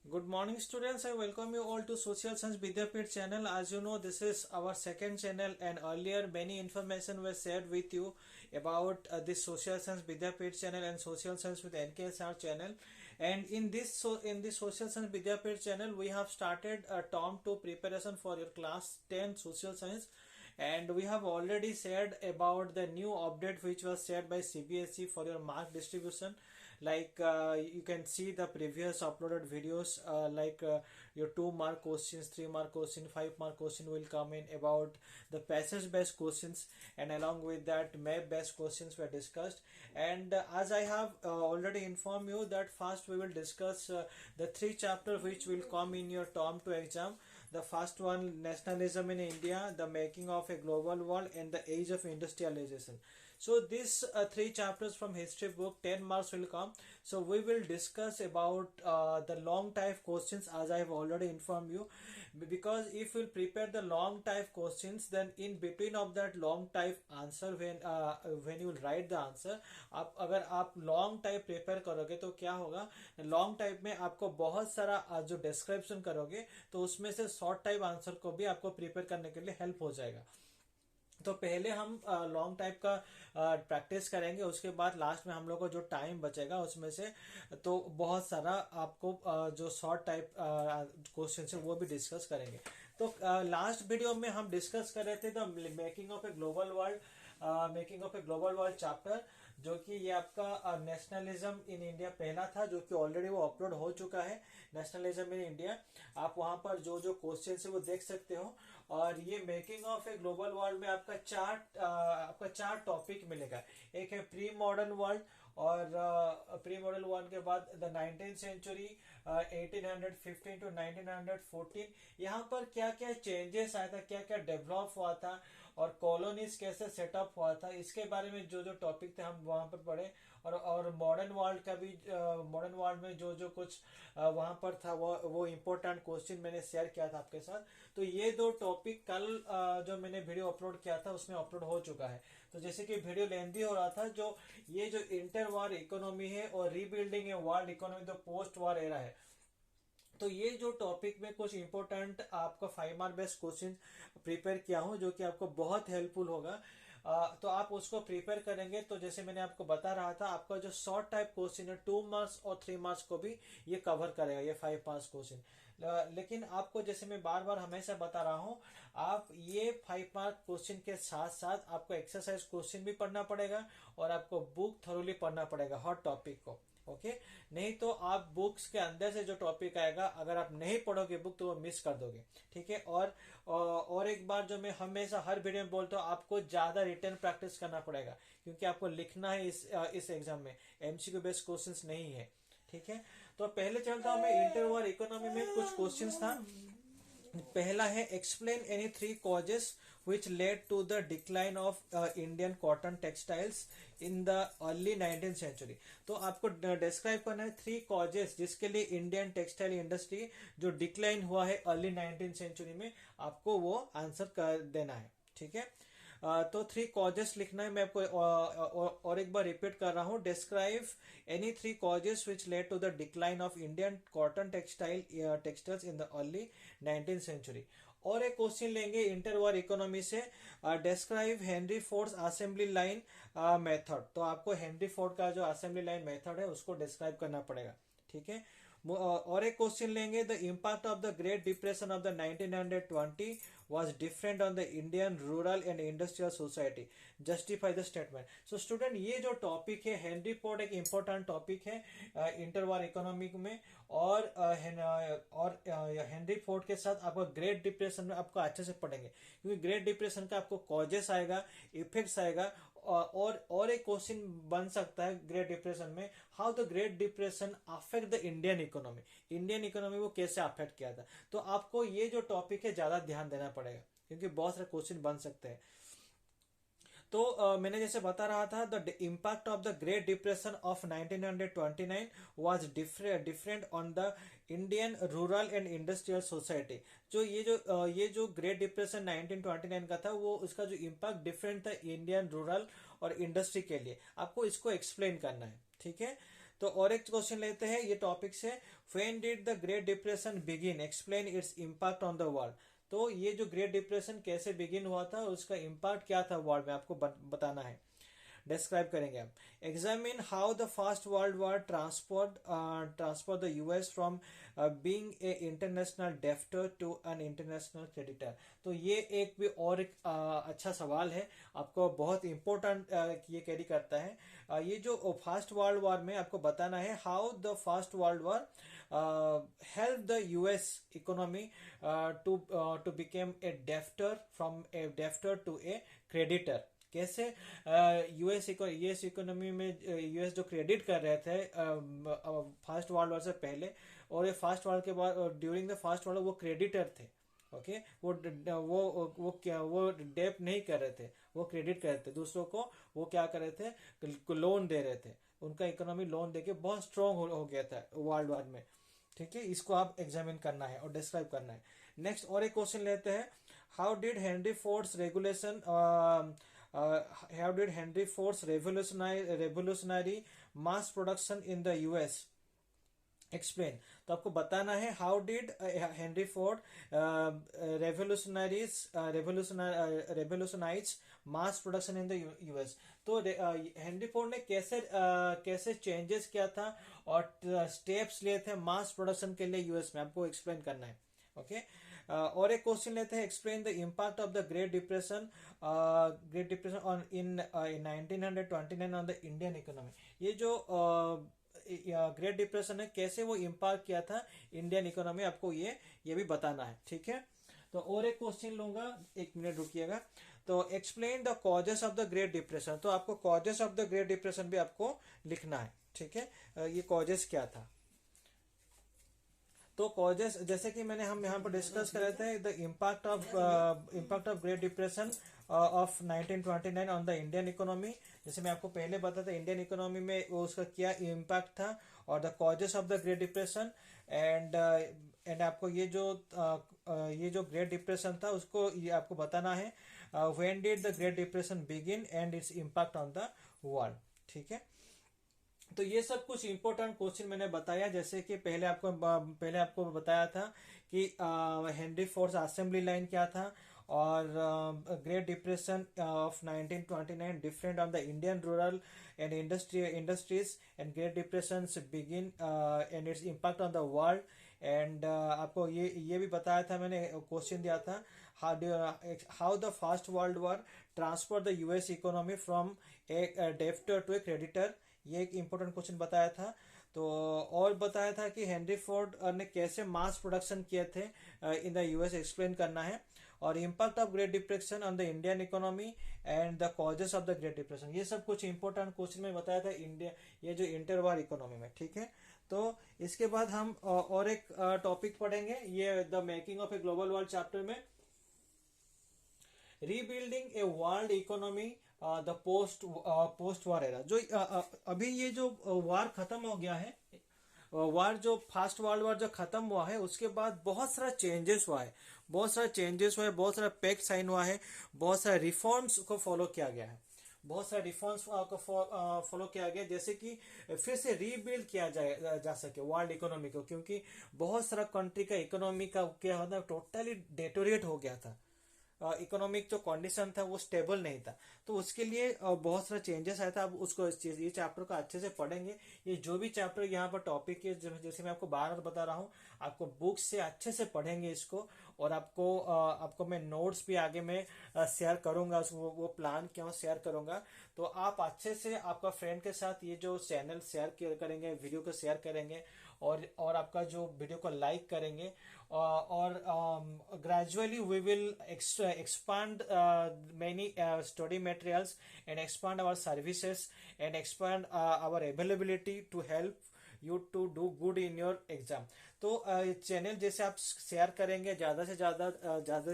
Good morning, students. I welcome you all to Social Science Vidyapeeth channel. As you know, this is our second channel, and earlier many information was shared with you about this Social Science Vidyapeeth channel and Social Science with NKSR channel. And in this Social Science Vidyapeeth channel, we have started a term 2 preparation for your class 10 Social Science. And we have already shared about the new update which was shared by CBSE for your mark distribution. You can see the previous uploaded videos, your 2 mark questions, 3 mark question, 5 mark question will come in about the passage based questions, and along with that map based questions were discussed. And as I have already informed you that first we will discuss the 3 chapters which will come in your term 2 exam. The first one, nationalism in India, the making of a global world, and the age of industrialization. So these 3 chapters from history book, 10 marks will come. So we will discuss about the long type questions, as I have already informed you. Because if you prepare the long type questions, then in between of that long type answer, when you write the answer, अगर आप long type prepare करोगे तो क्या होगा, long type में आपको बहुत सारा जो डिस्क्रिप्शन करोगे तो उसमें से शॉर्ट टाइप आंसर को भी आपको प्रिपेयर करने के लिए हेल्प हो जाएगा. तो पहले हम लॉन्ग टाइप का प्रैक्टिस करेंगे, उसके बाद लास्ट में हम लोग को जो टाइम बचेगा उसमें से तो बहुत सारा आपको जो शॉर्ट टाइप क्वेश्चन है वो भी डिस्कस करेंगे. तो लास्ट वीडियो में हम डिस्कस कर रहे थे the making of a global world chapter, जो कि ये आपका नेशनलिज्म इन इंडिया पहला था, जो कि ऑलरेडी वो अपलोड हो चुका है. नेशनलिज्म इन इंडिया, आप वहां पर जो जो क्वेश्चन है वो देख सकते हो. और ये making of a global world में आपका चार टॉपिक मिलेगा. एक है प्री मॉडर्न वर्ल्ड, और प्री मॉडर्न वर्ल्ड के बाद द 19th सेंचुरी, 1815 टू 1914. यहाँ पर क्या क्या चेंजेस आया था, क्या क्या डेवलप हुआ था, और कॉलोनीज कैसे सेटअप हुआ था, इसके बारे में जो जो टॉपिक थे हम वहां पर पढ़े. और मॉडर्न वर्ल्ड का भी, मॉडर्न वर्ल्ड में जो जो कुछ वहां पर था वो इम्पोर्टेंट क्वेश्चन मैंने शेयर किया था आपके साथ. तो ये 2 टॉपिक कल जो मैंने वीडियो अपलोड किया था उसमें अपलोड हो चुका है. तो जैसे कि वीडियो लेंथी हो रहा था, जो ये जो इंटर वॉर इकोनॉमी है और rebuilding a world economy the post war era है, तो ये जो टॉपिक में कुछ इंपॉर्टेंट आपका 5 मार्क बेस्ड क्वेश्चन प्रिपेयर किया हूं, जो कि आपको बहुत हेल्पफुल होगा. तो आप उसको प्रिपेयर करेंगे तो जैसे मैंने आपको बता रहा था, आपका जो शॉर्ट टाइप क्वेश्चन है 2 मार्क्स और 3 मार्क्स को भी ये कवर करेगा, ये 5 मार्क्स क्वेश्चन. लेकिन आपको जैसे मैं बार बार हमेशा बता रहा हूं, आप ये 5 मार्क क्वेश्चन के साथ साथ आपको एक्सरसाइज क्वेश्चन भी पढ़ना पड़ेगा, और आपको बुक थोरोली पढ़ना पड़ेगा हर टॉपिक को. ओके, नहीं तो आप बुक्स के अंदर से जो टॉपिक आएगा, अगर आप नहीं पढ़ोगे बुक तो वो मिस कर दोगे. ठीक है. और एक बार जो मैं हमेशा हर वीडियो में बोलता हूँ, आपको ज्यादा रिटर्न प्रैक्टिस करना पड़ेगा, क्योंकि आपको लिखना है इस एग्जाम में, एमसीक्यू बेस्ड क्वेश्चंस नहीं है. ठीक है. तो पहले चलता हूँ मैं, इंटर वॉर इकोनॉमी में कुछ क्वेश्चंस था. पहला है, explain any 3 causes which led to the decline of Indian cotton textiles in the early 19th century. तो आपको डिस्क्राइब करना है 3 कॉजेस जिसके लिए इंडियन टेक्सटाइल इंडस्ट्री जो डिक्लाइन हुआ है अर्ली 19th सेंचुरी में, आपको वो आंसर कर देना है. ठीक है. तो 3 कॉजेस लिखना है. मैं आपको और एक बार रिपीट कर रहा हूँ, describe any 3 causes which led to the decline of Indian cotton textiles in the early 19th century. और एक क्वेश्चन लेंगे इंटर वॉर इकोनॉमी से, describe Henry Ford assembly line method. तो आपको हेनरी फोर्ड का जो असेंबली लाइन मेथड है उसको डिस्क्राइब करना पड़ेगा. ठीक है. और एक क्वेश्चन लेंगे, the impact of the great depression of the 1920 was different on the Indian rural and industrial society. Justify the statement. So student, ये जो टॉपिक है हेनरी फोर्ड एक इम्पोर्टेंट टॉपिक है इंटर वॉर इकोनॉमिक में. और Henry Ford के साथ आपको ग्रेट डिप्रेशन में आपको अच्छे से पढ़ेंगे, क्योंकि ग्रेट डिप्रेशन का आपको कॉजेस आएगा, इफेक्ट्स आएगा. और एक क्वेश्चन बन सकता है ग्रेट डिप्रेशन में, how the great depression affect the Indian economy को कैसे अफेक्ट किया था. तो आपको ये जो टॉपिक है ज्यादा ध्यान देना पड़ेगा, क्योंकि बहुत सारे क्वेश्चन बन सकते हैं. तो मैंने जैसे बता रहा था, the impact of the great depression of 1929 was different on the Indian rural and industrial society. जो ये जो ग्रेट डिप्रेशन 1929 का था, वो उसका जो इम्पैक्ट डिफरेंट था इंडियन रूरल और इंडस्ट्री के लिए. आपको इसको एक्सप्लेन करना है. ठीक है. तो और एक क्वेश्चन लेते हैं ये टॉपिक से, when did the great depression begin, explain it's impact on the world. तो ये जो ग्रेट डिप्रेशन कैसे बिगिन हुआ था, उसका इम्पैक्ट क्या था वर्ल्ड में, आपको बताना है, डिस्क्राइब करेंगे आप। Examine how the first world war transfer the US from being a international debtor to an international creditor. तो ये एक भी और एक अच्छा सवाल है, आपको बहुत इंपॉर्टेंट ये कैरी करता है। ये जो फर्स्ट वर्ल्ड वॉर में आपको बताना है how the first world war help the US economy to become a debtor from a debtor to a creditor। कैसे यूएस इकोनॉमी में यूएस जो क्रेडिट कर रहे थे फर्स्ट वर्ल्ड वॉर से पहले, और ये फर्स्ट वर्ल्ड के बाद ड्यूरिंग द फर्स्ट वर्ल्ड वो क्रेडिटर थे। ओके वो क्या, वो डेप नहीं कर रहे थे, वो क्रेडिट कर रहे थे दूसरों को, वो क्या कर रहे थे, लोन दे रहे थे। उनका इकोनॉमी लोन देके बहुत स्ट्रांग हो गया था वर्ल्ड वार में। ठीक है, इसको आप एग्जामिन करना है और डिस्क्राइब करना है। नेक्स्ट और एक क्वेश्चन लेते हैं, how did Henry Fords regulation how did Henry Ford's revolutionary mass production in the US explain। तो आपको बताना है how did Henry Ford revolutionise mass production in the US. तो हेनरी फोर्ड ने कैसे चेंजेस किया था और स्टेप्स लिए थे मास प्रोडक्शन के लिए यूएस में, आपको एक्सप्लेन करना है। ओके और एक क्वेश्चन लेते हैं, explain the impact of the great depression on in 1929 on the Indian economy. ये जो ग्रेट डिप्रेशन है कैसे वो इम्पैक्ट किया था इंडियन इकोनॉमी, आपको ये भी बताना है। ठीक है, तो और एक क्वेश्चन लूंगा, एक मिनट रुकिएगा। तो explain the causes of the great depression. तो आपको causes of the great depression भी आपको लिखना है। ठीक है, ये कॉजेस क्या था। तो कॉजेस जैसे कि हम यहाँ पर डिस्कस कर रहे थे, the impact of great depression of 1929 on the Indian economy. जैसे मैं आपको पहले बताया था इंडियन इकोनॉमी में वो उसका क्या इम्पैक्ट था, और the causes of the great depression. And आपको ये जो ग्रेट डिप्रेशन था उसको ये आपको बताना है, when did the great depression begin and its impact on the world. ठीक है, तो ये सब कुछ इंपॉर्टेंट क्वेश्चन मैंने बताया। जैसे कि पहले आपको बताया था कि हेनरी फोर्ड्स असेंबली लाइन क्या था, और great depression of 1929 different on the Indian rural and industries and great depression begin and its impact on the world. And आपको ये भी बताया था, मैंने क्वेश्चन दिया था, how the first world war transfer the US economy from a debtor to a creditor. ये एक इंपॉर्टेंट क्वेश्चन बताया था। तो और बताया था कि हेनरी फोर्ड ने कैसे मास प्रोडक्शन किए थे इन द यूएस, एक्सप्लेन करना है। और impact of great depression on the Indian economy and the causes of the great depression, ये सब कुछ इंपॉर्टेंट क्वेश्चन में बताया था इंडिया, ये जो इंटरवार इकोनॉमी में। ठीक है, तो इसके बाद हम और एक टॉपिक पढ़ेंगे, ये the making of a global world chapter में, rebuilding a world economy the post war era. जो अभी ये जो वार खत्म हो गया है, वार जो फर्स्ट वर्ल्ड वार जो खत्म हुआ है, उसके बाद बहुत सारा चेंजेस हुआ है, बहुत सारा पैक्ट साइन हुआ है, बहुत सारे रिफॉर्म्स को फॉलो किया गया है, बहुत सारे रिफॉर्म्स को फॉलो किया गया, जैसे कि फिर से रीबिल्ड किया जा सके वर्ल्ड इकोनॉमी को, क्योंकि बहुत सारा कंट्री का इकोनॉमी का क्या होता है, टोटली डेटोरेट हो गया था। इकोनॉमिक जो कंडीशन था वो स्टेबल नहीं था, तो उसके लिए बहुत सारा चेंजेस आया था। अब उसको ये चैप्टर को अच्छे से पढ़ेंगे। ये जो भी चैप्टर यहाँ पर टॉपिक है, जैसे मैं आपको बार बार बता रहा हूँ, आपको बुक से अच्छे से पढ़ेंगे इसको, और आपको मैं नोट्स भी आगे में शेयर करूंगा, वो प्लान क्या शेयर करूंगा। तो आप अच्छे से आपका फ्रेंड के साथ ये जो चैनल शेयर करेंगे, वीडियो को शेयर करेंगे, और आपका जो वीडियो को लाइक करेंगे, और gradually we will expand many study materials and expand our services and expand our availability to help you to do good in your exam। तो चैनल जैसे आप शेयर करेंगे, ज़्यादा से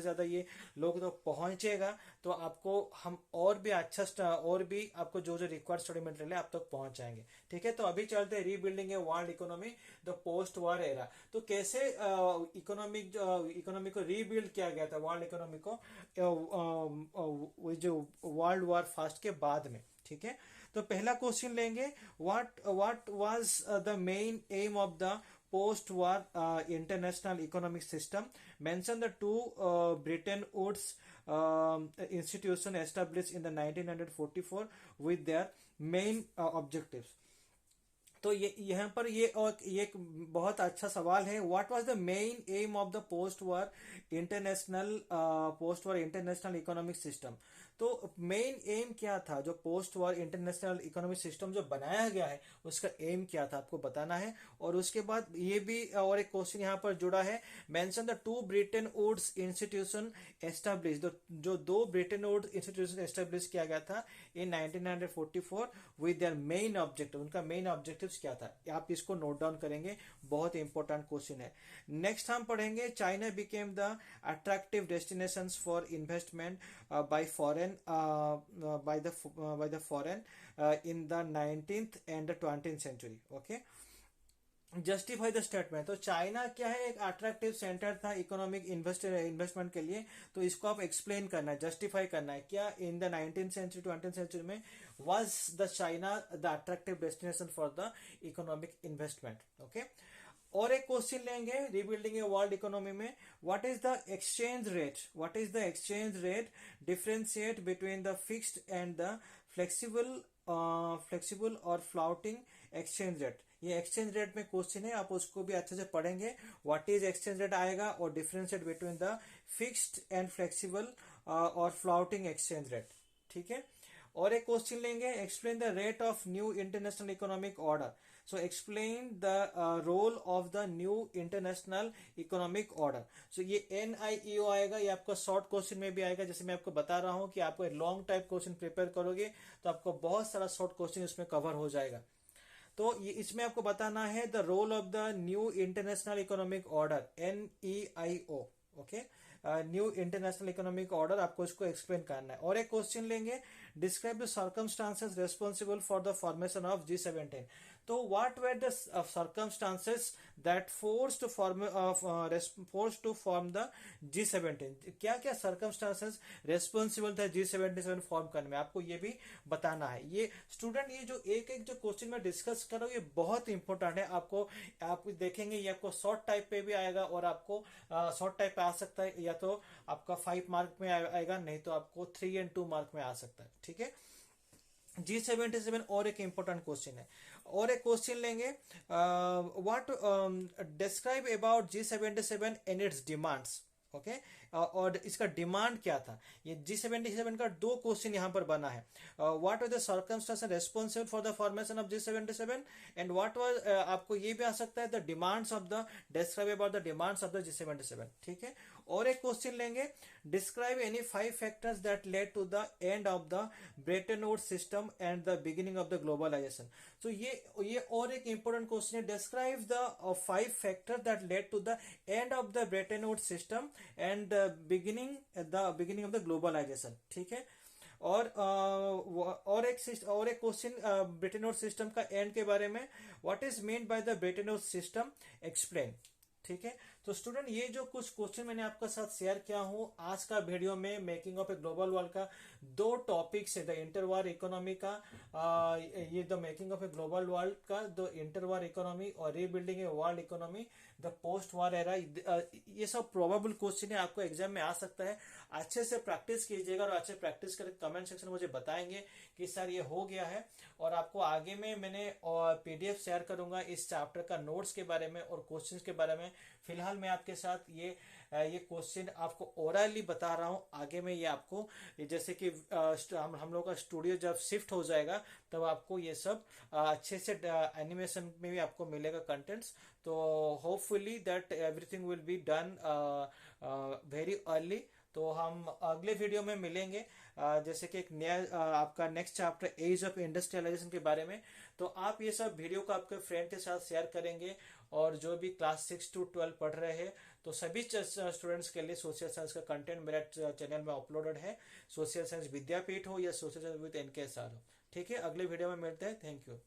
ज़्यादा ये लोग तो पहुंचेगा, तो आपको हम और भी आपको जो रिक्वायर्ड स्टडी मटेरियल है आप तक पहुंचाएंगे। ठीक है, तो अभी चलते हैं rebuilding a world economy the post war era. तो कैसे इकोनॉमी को रीबिल्ड किया गया था, वर्ल्ड इकोनॉमी को जो वर्ल्ड वार फर्स्ट के बाद में। ठीक है, तो पहला क्वेश्चन लेंगे, what was the main aim of the post war international economic system, mention the two Bretton Woods institution established in the 1944 with their main objectives. तो ये यहाँ पर ये एक बहुत अच्छा सवाल है, what was the main aim of the post war international economic system. तो मेन एम क्या था, जो post war international economic system जो बनाया गया है उसका एम क्या था आपको बताना है। और उसके बाद ये भी और एक क्वेश्चन यहाँ पर जुड़ा है, mention the two Bretton Woods institution establish, जो दो ब्रिटेन वुड्स इंस्टीट्यूशन एस्टेब्लिश किया गया था in 1944 with their main objective, उनका मेन ऑब्जेक्टिव क्या था, आप इसको नोट डाउन करेंगे, बहुत इंपॉर्टेंट क्वेश्चन है। नेक्स्ट हम पढ़ेंगे, China became the attractive destinations for investment by the foreign in the 19th and the 20th century. Okay, justify the statement, तो चाइना क्या है, एक अट्रैक्टिव सेंटर था इकोनॉमिक इन्वेस्टमेंट के लिए, तो इसको आप एक्सप्लेन करना है, जस्टिफाई करना है, क्या in the 19th century 20th century में was the China the attractive destination for the economic investment। Okay, और एक क्वेश्चन लेंगे, रिबिल्डिंग ए वर्ल्ड इकोनॉमी में, what is the exchange rate differentiate between the fixed and the flexible और floating exchange rate. ये exchange rate में question है, आप उसको भी अच्छे से पढ़ेंगे, व्हाट इज एक्सचेंज रेट आएगा और differentiate between the fixed and flexible और फ्लोटिंग एक्सचेंज रेट। ठीक है, और एक क्वेश्चन लेंगे, explain the rate of new international economic order. So explain the role of the new international economic order. So ये NIEO आएगा, ये आपका शॉर्ट क्वेश्चन में भी आएगा। जैसे मैं आपको बता रहा हूं कि आपको लॉन्ग टाइप क्वेश्चन प्रिपेयर करोगे तो आपको बहुत सारा शॉर्ट क्वेश्चन इसमें कवर हो जाएगा। तो ये इसमें आपको बताना है the role of the new international economic order, NEIO। Okay, new international economic order, आपको इसको एक्सप्लेन करना है। और एक क्वेश्चन लेंगे, describe the circumstances responsible for the formation of G17। तो what were the circumstances that force to form the G17, क्या क्या सर्कमस्टांसेस रेस्पॉन्सिबल था G77 फॉर्म करने में, आपको ये भी बताना है। ये स्टूडेंट, ये जो एक जो क्वेश्चन में डिस्कस कर रहा हूँ ये बहुत इंपॉर्टेंट है, आप देखेंगे ये आपको शॉर्ट टाइप पे भी आएगा और आपको शॉर्ट टाइप पे आ सकता है, या तो आपका 5 मार्क में आएगा, नहीं तो आपको 3 और 2 मार्क में आ सकता है। ठीक है, G77 और एक इंपॉर्टेंट क्वेश्चन है। और एक क्वेश्चन लेंगे, what describe about G77 and it's demands. Okay, और इसका डिमांड क्या था, ये G77 का 2 क्वेश्चन यहां पर बना है। What are the circumstances responsible for the formation of G77 and what was, आपको ये भी आ सकता है the demands of the, describe about the demands of the G77। ठीक है, और एक क्वेश्चन लेंगे, describe any 5 factors that led to the end of the Bretton Woods system and the beginning of the globalisation. तो ये और एक important question है, describe the 5 factors that led to the end of the Bretton Woods system and beginning of the globalisation. ठीक है, और एक question Bretton Woods system का एंड के बारे में, what is mean by the Bretton Woods system, explain. ठीक है, तो स्टूडेंट ये जो कुछ क्वेश्चन मैंने आपके साथ शेयर किया हूं आज का वीडियो में, making of a global world का 2 टॉपिक्स है, द इंटरवार इकोनॉमी का, ये the making of a global world का, द इंटरवार इकोनॉमी, और rebuilding a world economy, the post war era. ये सब प्रोबेबल क्वेश्चन है, आपको एग्जाम में आ सकता है। अच्छे से प्रैक्टिस कीजिएगा और अच्छे प्रैक्टिस करके कमेंट सेक्शन में मुझे बताएंगे कि सर ये हो गया है। और आपको आगे में मैंने PDF शेयर करूंगा इस चैप्टर का नोट्स के बारे में और क्वेश्चंस के बारे में। फिलहाल मैं आपके साथ ये क्वेश्चन आपको ओरली बता रहा हूं, आगे में ये आपको, जैसे कि हम लोग का स्टूडियो जब शिफ्ट हो जाएगा तब आपको ये सब अच्छे से एनिमेशन में भी आपको मिलेगा कंटेंट्स। तो hopefully that everything will be done very early. तो हम अगले वीडियो में मिलेंगे, जैसे कि एक नया आपका next chapter age of industrialisation के बारे में। तो आप ये सब वीडियो को आपके फ्रेंड के साथ शेयर करेंगे, और जो भी क्लास 6 to 12 पढ़ रहे हैं तो सभी स्टूडेंट्स के लिए सोशल साइंस का कंटेंट मेरा चैनल में अपलोडेड है, सोशल साइंस विद्यापीठ हो या सोशल साइंस विद NKSR हो। ठीक है, अगले वीडियो में मिलते हैं, थैंक यू।